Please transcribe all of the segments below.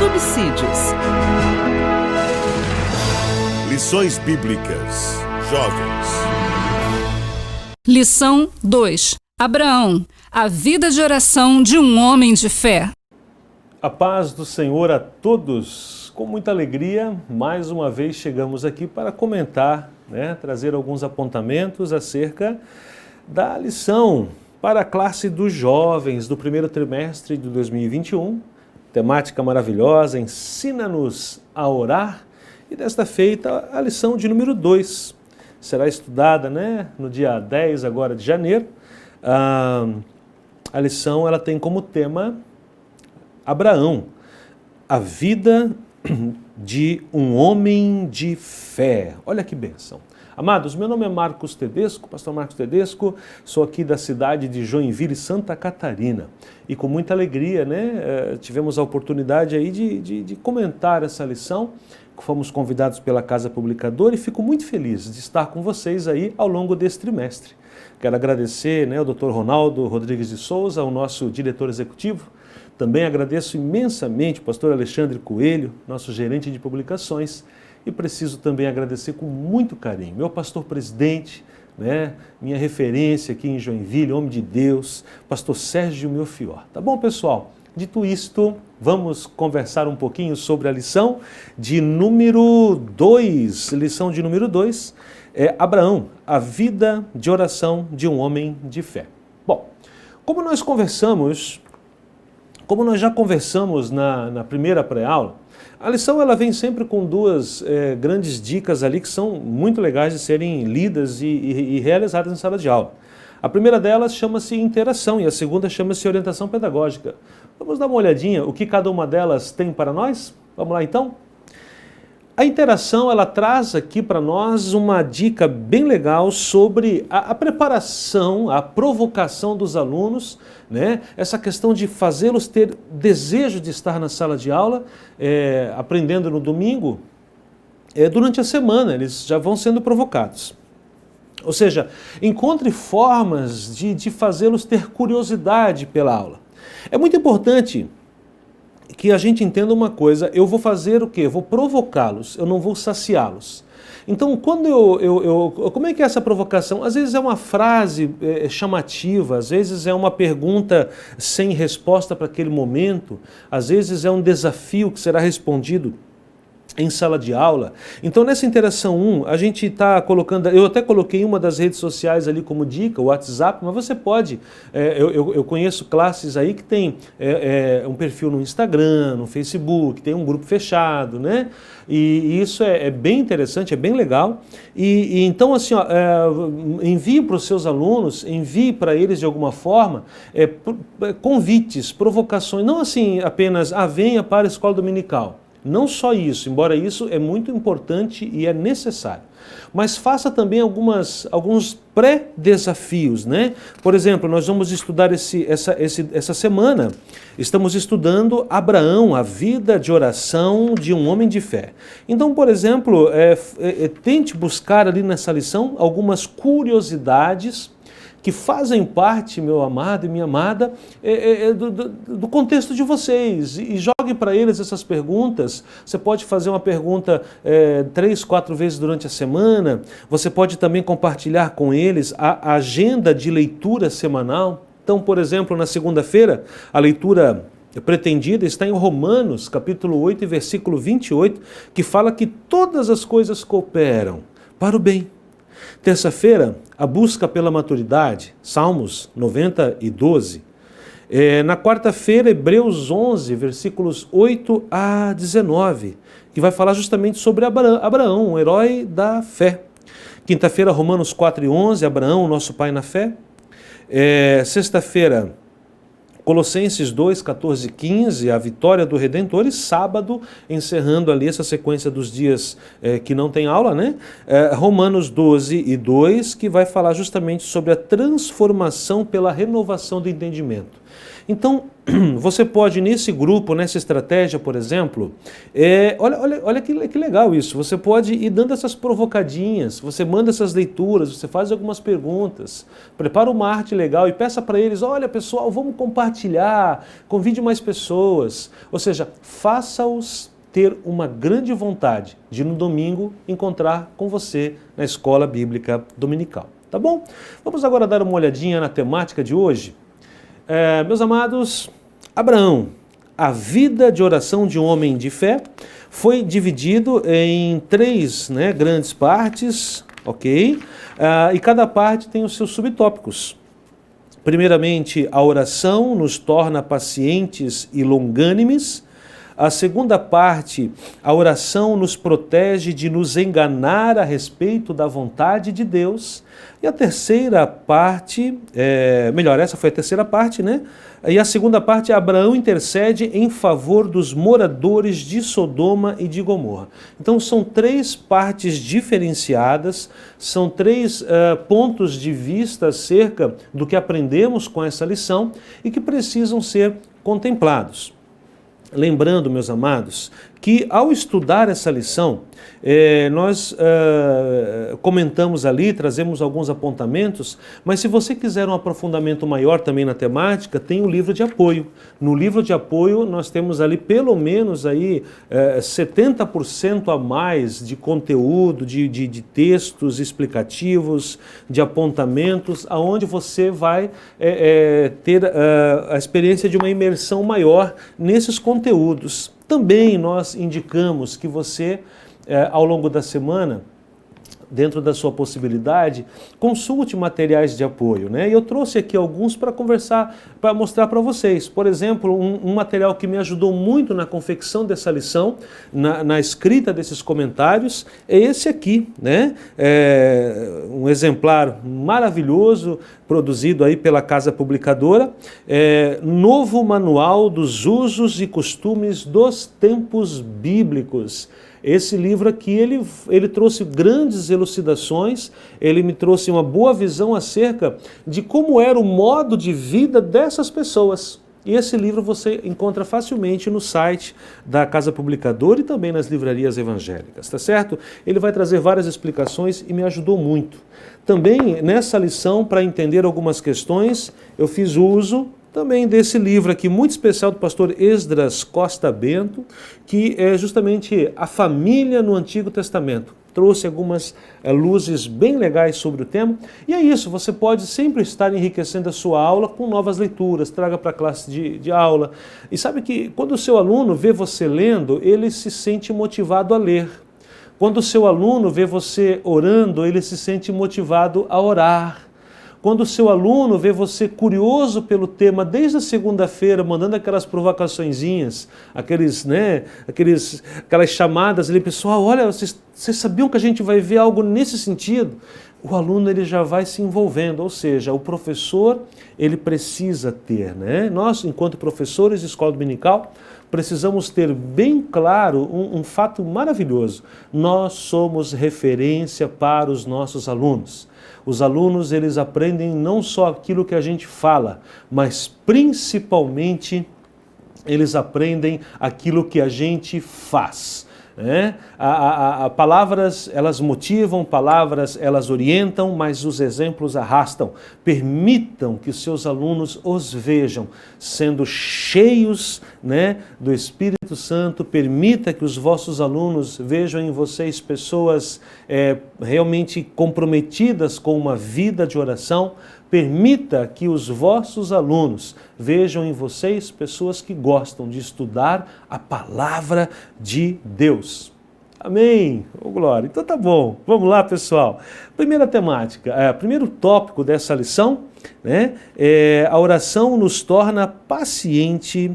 Subsídios. Lições Bíblicas. Jovens. Lição 2. Abraão, a vida de oração de um homem de fé. A paz do Senhor a todos. Com muita alegria, mais uma vez chegamos aqui para comentar, trazer alguns apontamentos acerca da lição para a classe dos jovens do primeiro trimestre de 2021. Temática maravilhosa, ensina-nos a orar. E desta feita, a lição de número 2 será estudada no dia 10 agora de janeiro. A lição ela tem como tema Abraão, a vida de um homem de fé. Olha que bênção. Amados, meu nome é Marcos Tedesco, pastor Marcos Tedesco, sou aqui da cidade de Joinville, Santa Catarina. E com muita alegria, tivemos a oportunidade aí de comentar essa lição. Fomos convidados pela Casa Publicadora e fico muito feliz de estar com vocês aí ao longo desse trimestre. Quero agradecer ao Dr. Ronaldo Rodrigues de Souza, o nosso diretor executivo. Também agradeço imensamente o pastor Alexandre Coelho, nosso gerente de publicações. E preciso também agradecer com muito carinho meu pastor presidente, minha referência aqui em Joinville, homem de Deus, pastor Sérgio Melfior. Tá bom, pessoal? Dito isto, vamos conversar um pouquinho sobre a lição de número 2. Lição de número 2 é Abraão, a vida de oração de um homem de fé. Bom, como nós já conversamos na primeira pré-aula, a lição ela vem sempre com duas grandes dicas ali que são muito legais de serem lidas e realizadas em sala de aula. A primeira delas chama-se interação e a segunda chama-se orientação pedagógica. Vamos dar uma olhadinha o que cada uma delas tem para nós? Vamos lá então? A interação ela traz aqui para nós uma dica bem legal sobre a preparação, a provocação dos alunos, essa questão de fazê-los ter desejo de estar na sala de aula, aprendendo no domingo, durante a semana eles já vão sendo provocados. Ou seja, encontre formas de fazê-los ter curiosidade pela aula. É muito importante que a gente entenda uma coisa, eu vou fazer o quê? Eu vou provocá-los, eu não vou saciá-los. Então, quando como é que é essa provocação? Às vezes é uma frase chamativa, às vezes é uma pergunta sem resposta para aquele momento, às vezes é um desafio que será respondido em sala de aula. Então nessa interação 1, a gente está colocando, eu até coloquei uma das redes sociais ali como dica, o WhatsApp, mas você pode, eu conheço classes aí que tem um perfil no Instagram, no Facebook, tem um grupo fechado, e isso é bem interessante, é bem legal, e então assim, envie para os seus alunos, envie para eles de alguma forma, convites, provocações, não assim apenas, venha para a escola dominical. Não só isso, embora isso é muito importante e é necessário, mas faça também alguns pré-desafios, Por exemplo, nós vamos estudar essa semana, estamos estudando Abraão, a vida de oração de um homem de fé. Então, por exemplo, tente buscar ali nessa lição algumas curiosidades que fazem parte, meu amado e minha amada, do contexto de vocês. E jogue para eles essas perguntas. Você pode fazer uma pergunta 3, 4 vezes durante a semana. Você pode também compartilhar com eles a agenda de leitura semanal. Então, por exemplo, na segunda-feira, a leitura pretendida está em Romanos, capítulo 8, versículo 28, que fala que todas as coisas cooperam para o bem. Terça-feira, a busca pela maturidade, Salmos 90 e 12. Na quarta-feira, Hebreus 11, versículos 8 a 19, que vai falar justamente sobre Abraão, o herói da fé. Quinta-feira, Romanos 4 e 11, Abraão, nosso pai na fé. Sexta-feira, Colossenses 2, 14 e 15, a vitória do Redentor, e sábado, encerrando ali essa sequência dos dias que não tem aula, né? Romanos 12 e 2, que vai falar justamente sobre a transformação pela renovação do entendimento. Então, você pode, nesse grupo, nessa estratégia, por exemplo, olha que legal isso, você pode ir dando essas provocadinhas, você manda essas leituras, você faz algumas perguntas, prepara uma arte legal e peça para eles, olha pessoal, vamos compartilhar, convide mais pessoas, ou seja, faça-os ter uma grande vontade de no domingo encontrar com você na escola bíblica dominical, tá bom? Vamos agora dar uma olhadinha na temática de hoje. Meus amados, Abraão, a vida de oração de um homem de fé, foi dividido em 3 grandes partes, ok? E cada parte tem os seus subtópicos. Primeiramente, a oração nos torna pacientes e longânimes. A segunda parte, a oração nos protege de nos enganar a respeito da vontade de Deus. E a terceira parte, essa foi a terceira parte, né? E a segunda parte, Abraão intercede em favor dos moradores de Sodoma e de Gomorra. Então são 3 partes diferenciadas, são 3 pontos de vista acerca do que aprendemos com essa lição e que precisam ser contemplados. Lembrando, meus amados, que ao estudar essa lição, nós comentamos ali, trazemos alguns apontamentos, mas se você quiser um aprofundamento maior também na temática, tem o livro de apoio. No livro de apoio nós temos ali pelo menos aí 70% a mais de conteúdo, de textos explicativos, de apontamentos, aonde você vai ter a experiência de uma imersão maior nesses conteúdos. Também nós indicamos que você, ao longo da semana, dentro da sua possibilidade, consulte materiais de apoio, né? E eu trouxe aqui alguns para conversar, para mostrar para vocês. Por exemplo, um material que me ajudou muito na confecção dessa lição, na escrita desses comentários, é esse aqui, né? Um exemplar maravilhoso, produzido aí pela Casa Publicadora, Novo Manual dos Usos e Costumes dos Tempos Bíblicos. Esse livro aqui, ele trouxe grandes elucidações, ele me trouxe uma boa visão acerca de como era o modo de vida dessas pessoas. E esse livro você encontra facilmente no site da Casa Publicadora e também nas livrarias evangélicas, tá certo? Ele vai trazer várias explicações e me ajudou muito. Também nessa lição, para entender algumas questões, eu fiz uso também desse livro aqui, muito especial do pastor Esdras Costa Bento, que é justamente a família no Antigo Testamento. Trouxe algumas luzes bem legais sobre o tema. E é isso, você pode sempre estar enriquecendo a sua aula com novas leituras, traga para a classe de aula. E sabe que quando o seu aluno vê você lendo, ele se sente motivado a ler. Quando o seu aluno vê você orando, ele se sente motivado a orar. Quando o seu aluno vê você curioso pelo tema desde a segunda-feira, mandando aquelas provocaçõezinhas, aquelas chamadas ali, pessoal, olha, vocês sabiam que a gente vai ver algo nesse sentido? O aluno ele já vai se envolvendo, ou seja, o professor ele precisa ter, né? Nós, enquanto professores de escola dominical, precisamos ter bem claro um fato maravilhoso. Nós somos referência para os nossos alunos. Os alunos, eles aprendem não só aquilo que a gente fala, mas principalmente eles aprendem aquilo que a gente faz. Palavras, elas motivam, palavras, elas orientam, mas os exemplos arrastam. Permitam que os seus alunos os vejam sendo cheios, do Espírito Santo. Permita que os vossos alunos vejam em vocês pessoas realmente comprometidas com uma vida de oração. Permita que os vossos alunos vejam em vocês pessoas que gostam de estudar a palavra de Deus. Amém? Oh, glória. Então tá bom. Vamos lá, pessoal. Primeira temática, primeiro tópico dessa lição, a oração nos torna paciente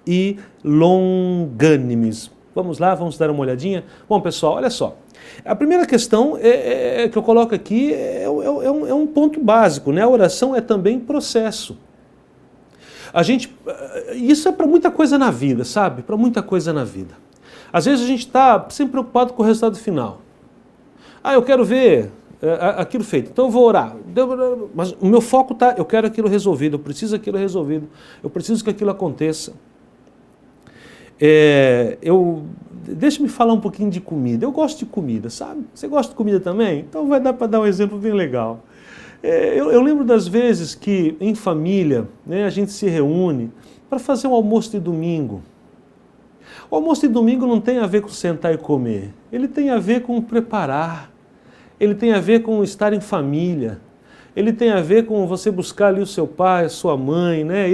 e longânimes. Vamos lá, vamos dar uma olhadinha? Bom, pessoal, olha só. A primeira questão que eu coloco aqui é um ponto básico, A oração é também processo. Isso é para muita coisa na vida, sabe? Para muita coisa na vida. Às vezes a gente está sempre preocupado com o resultado final. Eu quero ver aquilo feito, então eu vou orar. Mas o meu foco está, eu quero aquilo resolvido, eu preciso aquilo resolvido, eu preciso que aquilo aconteça. Deixa-me falar um pouquinho de comida. Eu gosto de comida, sabe? Você gosta de comida também? Então vai dar para dar um exemplo bem legal. Eu lembro das vezes que em família, né, a gente se reúne para fazer um almoço de domingo. O almoço de domingo não tem a ver com sentar e comer, ele tem a ver com preparar, ele tem a ver com estar em família, ele tem a ver com você buscar ali o seu pai, a sua mãe, né?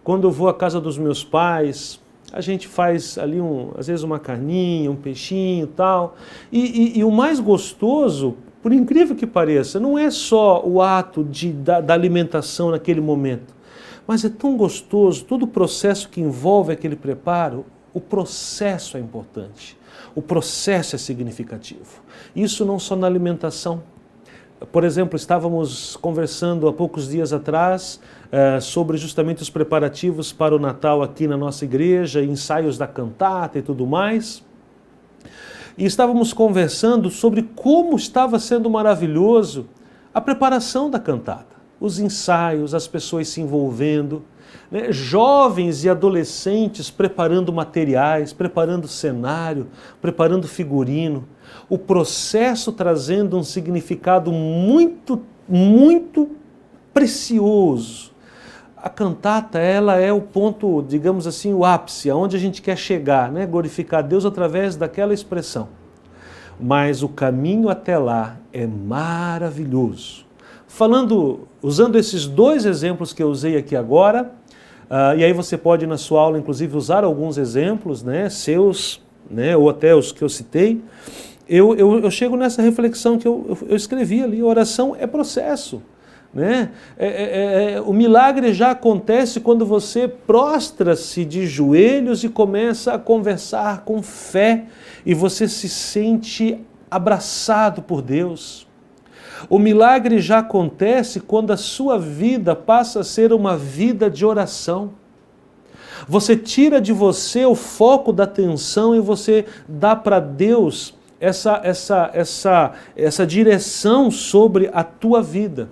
Quando eu vou à casa dos meus pais, a gente faz ali às vezes uma carninha, um peixinho e tal, e o mais gostoso, por incrível que pareça, não é só o ato da alimentação naquele momento, mas é tão gostoso, todo o processo que envolve aquele preparo. O processo é importante, o processo é significativo. Isso não só na alimentação. Por exemplo, estávamos conversando há poucos dias atrás sobre justamente os preparativos para o Natal aqui na nossa igreja, ensaios da cantata e tudo mais. E estávamos conversando sobre como estava sendo maravilhoso a preparação da cantata, os ensaios, as pessoas se envolvendo, né? Jovens e adolescentes preparando materiais, preparando cenário, preparando figurino, o processo trazendo um significado muito, muito precioso. A cantata, ela é o ponto, digamos assim, o ápice, aonde a gente quer chegar, né? Glorificar Deus através daquela expressão. Mas o caminho até lá é maravilhoso. Usando esses dois exemplos que eu usei aqui agora, e aí você pode na sua aula inclusive usar alguns exemplos, né, seus, né, ou até os que eu citei, eu chego nessa reflexão que eu escrevi ali. A oração é processo, né? O milagre já acontece quando você prostra-se de joelhos e começa a conversar com fé e você se sente abraçado por Deus. O milagre já acontece quando a sua vida passa a ser uma vida de oração. Você tira de você o foco da atenção e você dá para Deus essa direção sobre a tua vida.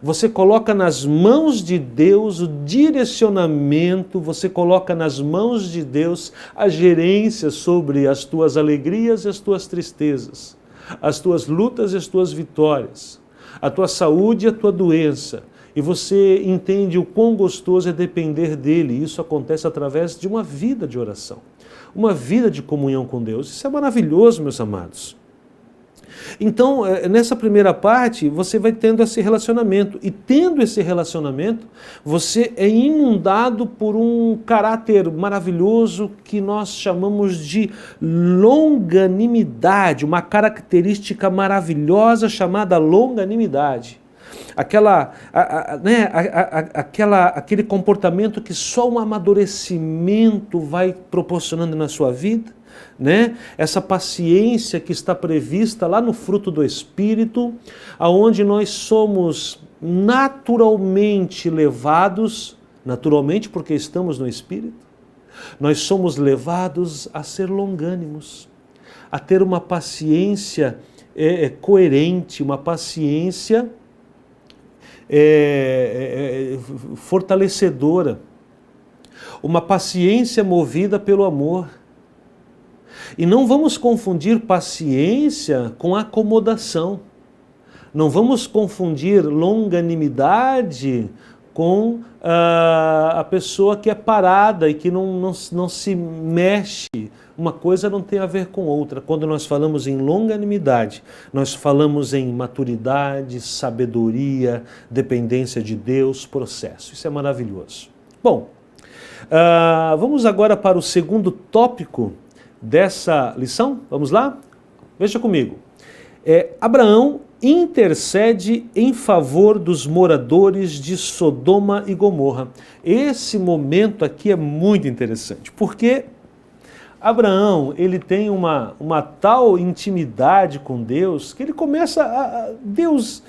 Você coloca nas mãos de Deus o direcionamento, você coloca nas mãos de Deus a gerência sobre as tuas alegrias e as tuas tristezas, as tuas lutas e as tuas vitórias, a tua saúde e a tua doença. E você entende o quão gostoso é depender dele. Isso acontece através de uma vida de oração, uma vida de comunhão com Deus. Isso é maravilhoso, meus amados. Então, nessa primeira parte, você vai tendo esse relacionamento. E tendo esse relacionamento, você é inundado por um caráter maravilhoso que nós chamamos de longanimidade, uma característica maravilhosa chamada longanimidade. Aquele comportamento que só um amadurecimento vai proporcionando na sua vida, né? Essa paciência que está prevista lá no fruto do Espírito, aonde nós somos naturalmente levados, naturalmente porque estamos no Espírito, nós somos levados a ser longânimos, a ter uma paciência coerente, uma paciência fortalecedora, uma paciência movida pelo amor. E não vamos confundir paciência com acomodação. Não vamos confundir longanimidade com a pessoa que é parada e que não se mexe. Uma coisa não tem a ver com outra. Quando nós falamos em longanimidade, nós falamos em maturidade, sabedoria, dependência de Deus, processo. Isso é maravilhoso. Bom, vamos agora para o segundo tópico dessa lição. Vamos lá? Veja comigo. Abraão intercede em favor dos moradores de Sodoma e Gomorra. Esse momento aqui é muito interessante, porque Abraão, ele tem uma tal intimidade com Deus que ele começa Deus,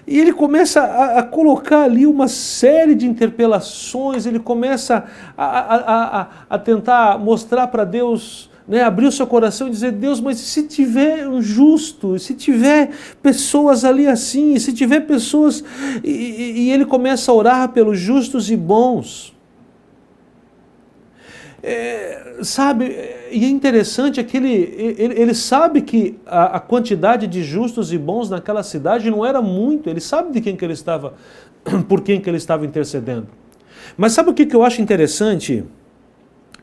E ele começa a colocar ali uma série de interpelações, ele começa a tentar mostrar para Deus, né, abrir o seu coração e dizer, Deus, mas se tiver um justo, se tiver pessoas ali assim, se tiver pessoas... E ele começa a orar pelos justos e bons. Sabe, e é interessante é que ele sabe que a quantidade de justos e bons naquela cidade não era muito, ele sabe de quem que ele estava, por quem que ele estava intercedendo. Mas sabe o que eu acho interessante?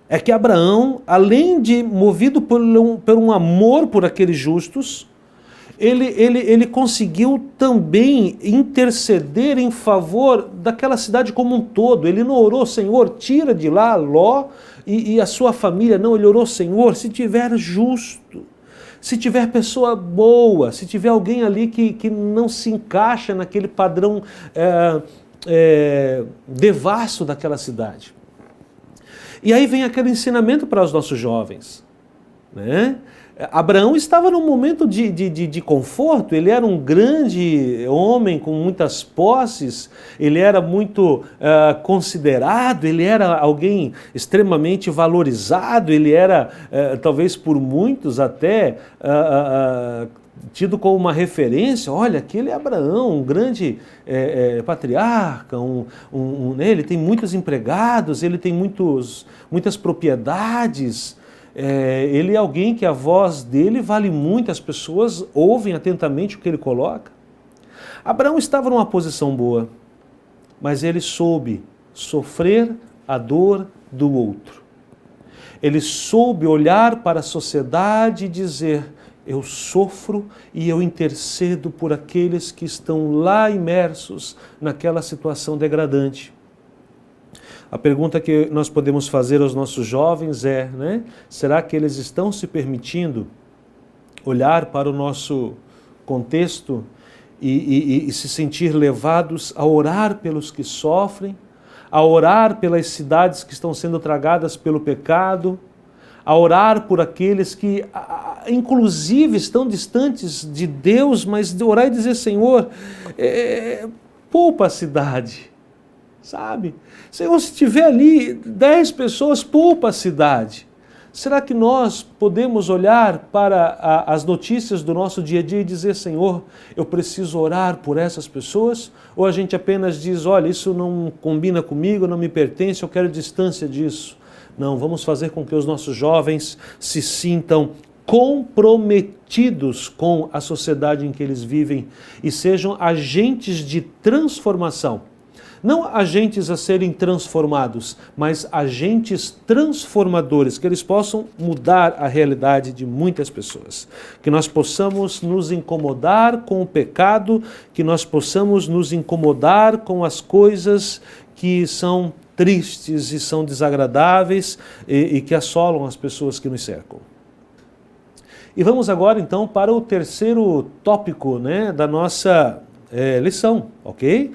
É que Abraão, além de movido por um amor por aqueles justos, ele conseguiu também interceder em favor daquela cidade como um todo. Ele não orou, Senhor, tira de lá Ló e a sua família. Não, ele orou, Senhor, se tiver justo, se tiver pessoa boa, se tiver alguém ali que não se encaixa naquele padrão devasso daquela cidade. E aí vem aquele ensinamento para os nossos jovens, né? Abraão estava num momento de conforto, ele era um grande homem com muitas posses, ele era muito considerado, ele era alguém extremamente valorizado, ele era, talvez por muitos até, tido como uma referência. Olha, aquele é Abraão, um grande patriarca, ele tem muitos empregados, ele tem muitas propriedades. Ele é alguém que a voz dele vale muito, as pessoas ouvem atentamente o que ele coloca. Abraão estava numa posição boa, mas ele soube sofrer a dor do outro. Ele soube olhar para a sociedade e dizer, eu sofro e eu intercedo por aqueles que estão lá imersos naquela situação degradante. A pergunta que nós podemos fazer aos nossos jovens é, né, será que eles estão se permitindo olhar para o nosso contexto e se sentir levados a orar pelos que sofrem, a orar pelas cidades que estão sendo tragadas pelo pecado, a orar por aqueles que, inclusive, estão distantes de Deus, mas de orar e dizer, Senhor, poupa a cidade. Sabe? Senhor, se tiver ali 10 pessoas, poupa a cidade. Será que nós podemos olhar para as notícias do nosso dia a dia e dizer, Senhor, eu preciso orar por essas pessoas? Ou a gente apenas diz, olha, isso não combina comigo, não me pertence, eu quero distância disso. Não, vamos fazer com que os nossos jovens se sintam comprometidos com a sociedade em que eles vivem e sejam agentes de transformação. Não agentes a serem transformados, mas agentes transformadores, que eles possam mudar a realidade de muitas pessoas. Que nós possamos nos incomodar com o pecado, que nós possamos nos incomodar com as coisas que são tristes e são desagradáveis e que assolam as pessoas que nos cercam. E vamos agora então para o terceiro tópico, né, da nossa lição, ok?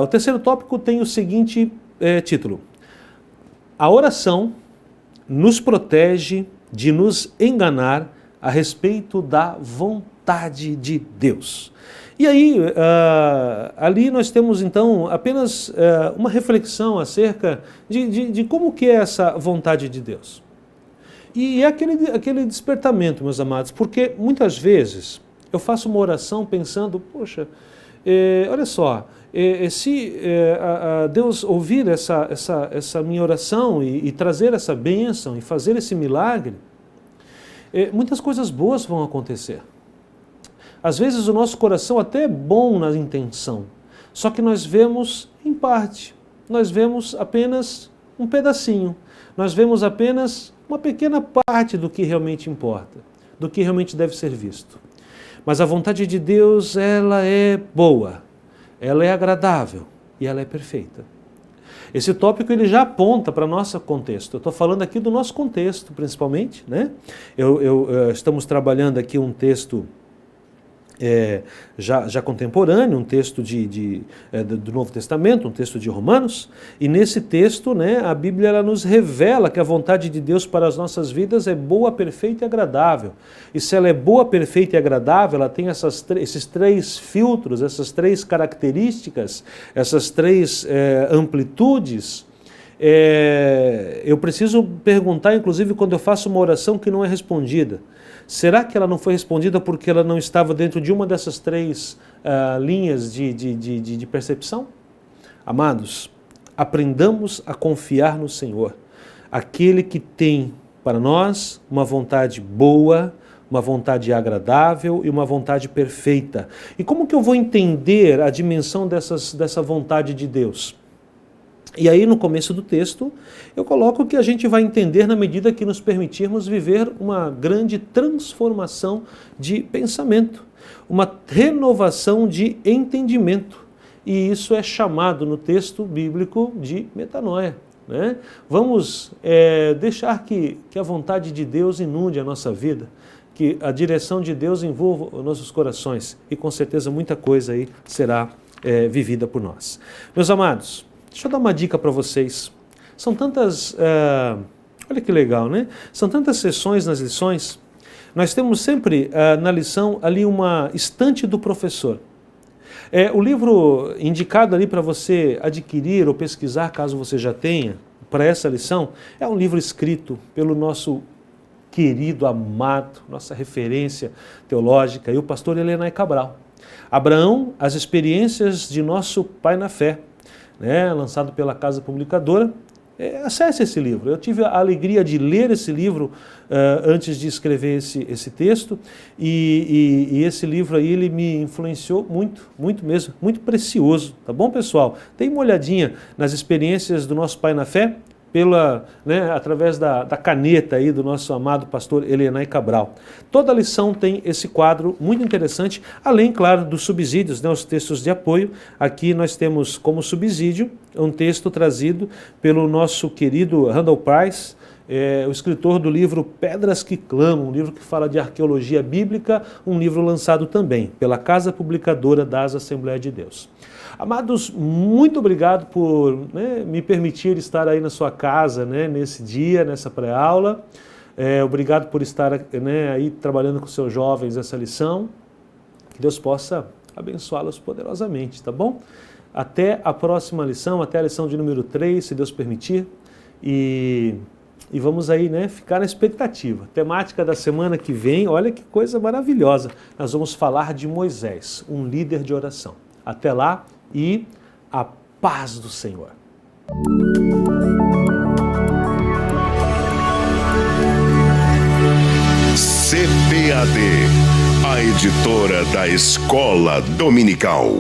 O terceiro tópico tem o seguinte título: a oração nos protege de nos enganar a respeito da vontade de Deus. E aí, ali nós temos então apenas uma reflexão acerca de como que é essa vontade de Deus. E é aquele despertamento, meus amados, porque muitas vezes eu faço uma oração pensando, poxa, olha só, se Deus ouvir essa minha oração e trazer essa bênção e fazer esse milagre, muitas coisas boas vão acontecer. Às vezes o nosso coração até é bom na intenção, só que nós vemos em parte, nós vemos apenas um pedacinho, nós vemos apenas uma pequena parte do que realmente importa, do que realmente deve ser visto. Mas a vontade de Deus, ela é boa, ela é agradável e ela é perfeita. Esse tópico ele já aponta para o nosso contexto. Eu estou falando aqui do nosso contexto, principalmente, né? Estamos trabalhando aqui um texto já contemporâneo, um texto do Novo Testamento, um texto de Romanos, e nesse texto, né, a Bíblia ela nos revela que a vontade de Deus para as nossas vidas é boa, perfeita e agradável. E se ela é boa, perfeita e agradável, ela tem esses três filtros, essas três características, essas três amplitudes. Eu preciso perguntar, inclusive, quando eu faço uma oração que não é respondida, será que ela não foi respondida porque ela não estava dentro de uma dessas três linhas de percepção? Amados, aprendamos a confiar no Senhor, aquele que tem para nós uma vontade boa, uma vontade agradável e uma vontade perfeita. E como que eu vou entender a dimensão dessa vontade de Deus? E aí, no começo do texto, eu coloco que a gente vai entender na medida que nos permitirmos viver uma grande transformação de pensamento, uma renovação de entendimento. E isso é chamado no texto bíblico de metanoia, né? Vamos deixar que a vontade de Deus inunde a nossa vida, que a direção de Deus envolva os nossos corações e com certeza muita coisa aí será vivida por nós. Meus amados, deixa eu dar uma dica para vocês. São tantas, olha que legal, né? São tantas sessões nas lições. Nós temos sempre na lição ali uma estante do professor. O livro indicado ali para você adquirir ou pesquisar, caso você já tenha, para essa lição, é um livro escrito pelo nosso querido, amado, nossa referência teológica, e o pastor Elenay Cabral. Abraão, as experiências de nosso pai na fé, né, lançado pela Casa Publicadora. Acesse esse livro. Eu tive a alegria de ler esse livro antes de escrever esse texto, e esse livro aí ele me influenciou muito, muito mesmo, muito precioso, tá bom, pessoal? Dê uma olhadinha nas experiências do nosso pai na fé, através da caneta aí do nosso amado pastor Elenay Cabral. Toda lição tem esse quadro muito interessante, além, claro, dos subsídios, né, os textos de apoio. Aqui nós temos como subsídio um texto trazido pelo nosso querido Randall Price, o escritor do livro Pedras que Clamam, um livro que fala de arqueologia bíblica, um livro lançado também pela Casa Publicadora das Assembleias de Deus. Amados, muito obrigado por me permitir estar aí na sua casa, nesse dia, nessa pré-aula. Obrigado por estar aí trabalhando com seus jovens essa lição. Que Deus possa abençoá-los poderosamente, tá bom? Até a próxima lição, até a lição de número 3, se Deus permitir. E vamos aí, ficar na expectativa. Temática da semana que vem, olha que coisa maravilhosa. Nós vamos falar de Moisés, um líder de oração. Até lá e a paz do Senhor. CPAD, a editora da Escola Dominical.